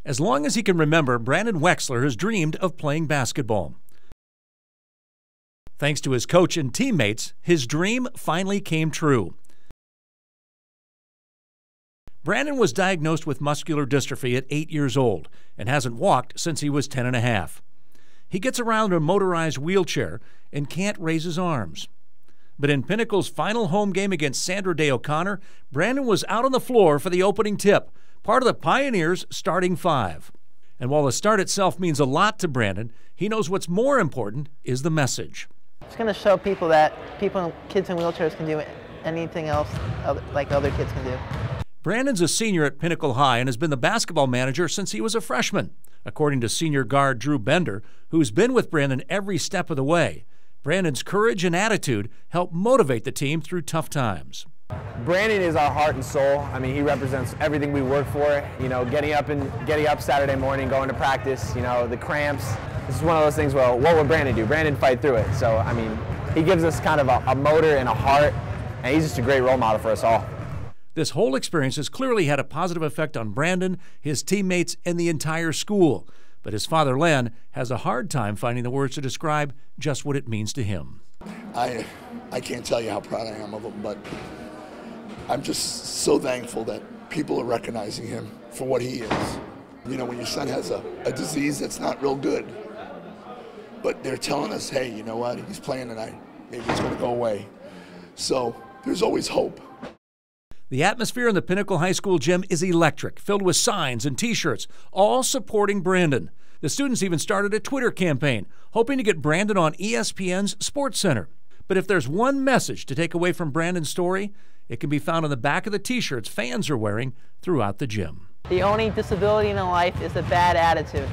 As long as he can remember, Brandon Wechsler has dreamed of playing basketball. Thanks to his coach and teammates, his dream finally came true. Brandon was diagnosed with muscular dystrophy at 8 years old and hasn't walked since he was 10 and a half. He gets around in a motorized wheelchair and can't raise his arms. But in Pinnacle's final home game against Sandra Day O'Connor, Brandon was out on the floor for the opening tip, part of the Pioneers' starting five. And while the start itself means a lot to Brandon, he knows what's more important is the message. It's going to show people that kids in wheelchairs can do anything else like other kids can do. Brandon's a senior at Pinnacle High and has been the basketball manager since he was a freshman. According to senior guard Drew Bender, who's been with Brandon every step of the way, Brandon's courage and attitude help motivate the team through tough times. Brandon is our heart and soul. I mean, he represents everything we work for. You know, getting up Saturday morning, going to practice, you know, the cramps. This is one of those things, well, what would Brandon do? Brandon fight through it. So, I mean, he gives us kind of a motor and a heart, and he's just a great role model for us all. This whole experience has clearly had a positive effect on Brandon, his teammates, and the entire school. But his father, Len, has a hard time finding the words to describe just what it means to him. I can't tell you how proud I am of him, but I'm just so thankful that people are recognizing him for what he is. You know, when your son has a disease that's not real good, but they're telling us, hey, you know what, he's playing tonight. Maybe it's going to go away. So there's always hope. The atmosphere in the Pinnacle High School gym is electric, filled with signs and T-shirts, all supporting Brandon. The students even started a Twitter campaign, hoping to get Brandon on ESPN's Sports Center. But if there's one message to take away from Brandon's story, it can be found on the back of the T-shirts fans are wearing throughout the gym. The only disability in life is a bad attitude.